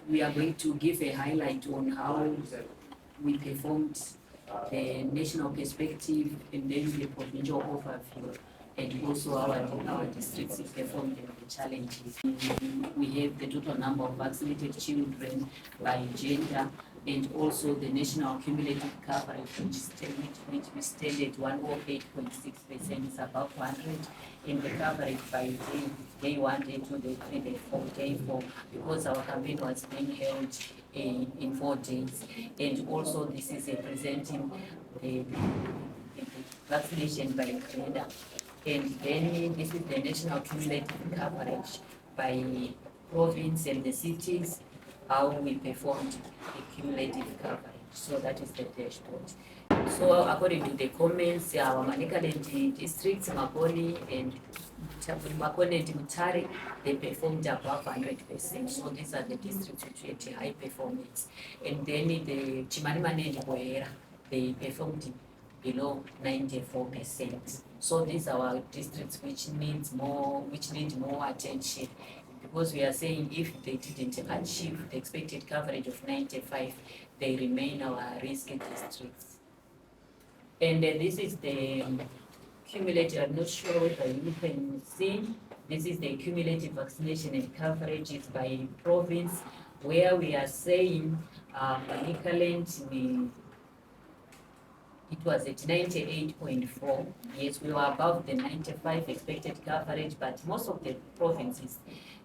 we are going to give a highlight on how we performed the national perspective and then the provincial overview, and also our districts performed the challenges. We have the total number of vaccinated children by gender, and also the national cumulative coverage, which we stand at 108.6%, is above 100, in the coverage by day 1, day 2, day 3, day 4, day 4, because our campaign was being held in 4 days. And also this is representing the vaccination by gender. And then this is the national cumulative coverage by province and the cities, how we performed the cumulative coverage. So that is the dashboard. So according to the comments, our Manicaland districts, Makoni and Mutare, they performed above 100%. So these are the districts which had high performance. And then the Chimanimani and Buhera, they performed below 94%. So these are our districts which need more attention, because we are saying if they didn't achieve the expected coverage of 95, they remain our risk districts. And this is the cumulative, I'm not sure whether you can see, this is the cumulative vaccination and coverages by province, where we are saying Manicaland, it was at 98.4. Yes, we were above the 95 expected coverage, but most of the provinces,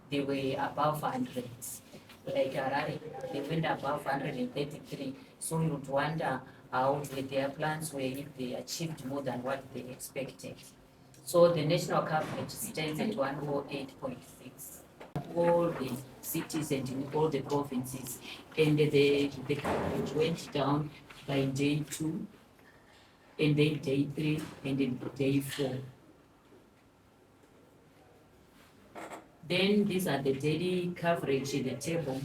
they were above 100. Like Harare, they went above 133. So you would wonder how their plans were, if they achieved more than what they expected. So the national coverage stands at 108.6. All the cities and in all the provinces, and the coverage went down by day 2, and then day 3, and then day 4. Then these are the daily coverage in the table.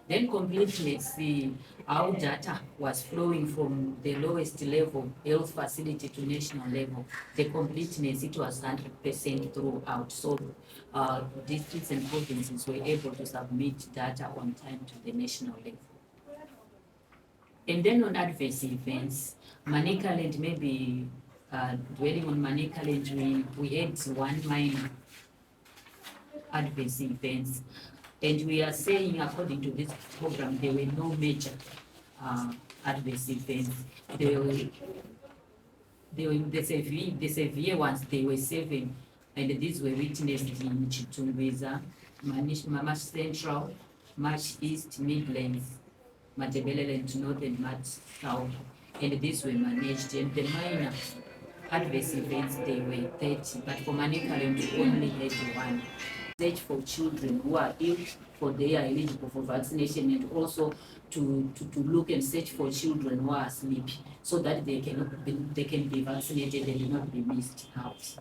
Then completely see how data was flowing from the lowest level health facility to national level. The completeness, it was 100% throughout. So districts and provinces were able to submit data on time to the national level. And then on adverse events, Manicaland, maybe dwelling on Manicaland, we had one minor adverse events. And we are saying, according to this program, there were no major adverse events. The severe ones, they were 7, and these were witnessed in Chitungwiza, Mash Central, Mash East, Midlands, Matebeleland North, and Mash South. And these were managed. And the minor adverse events, they were 30, but for Manicaland, we only had 1. Search for children who are ill, for they are eligible for vaccination, and also to look and search for children who are asleep, so that they can be vaccinated and not be missed out.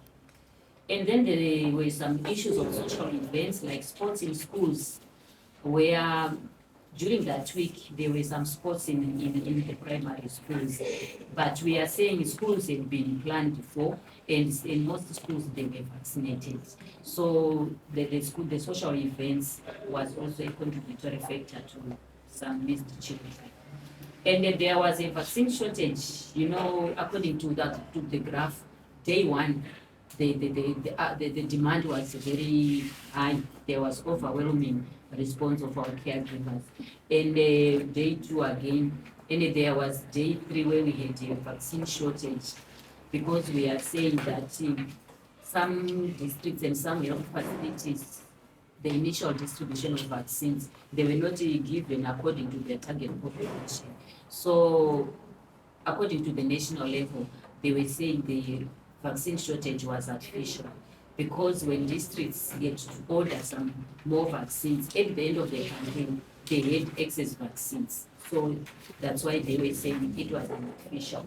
And then there were some issues of social events like sports in schools, where during that week there were some sports in the primary schools, but we are saying schools had been planned for, and in most schools they were vaccinated. So the social events was also a contributory factor to some missed children. And then there was a vaccine shortage, according to the graph. Day 1, the demand was very high. There was overwhelming response of our caregivers. And day 2 again, and there was day 3 where we had a vaccine shortage, because we are saying that some districts and some health facilities, the initial distribution of vaccines, they were not given according to their target population. So according to the national level, they were saying the vaccine shortage was artificial, because when districts get to order some more vaccines, at the end of the campaign, they had excess vaccines. So that's why they were saying it was artificial.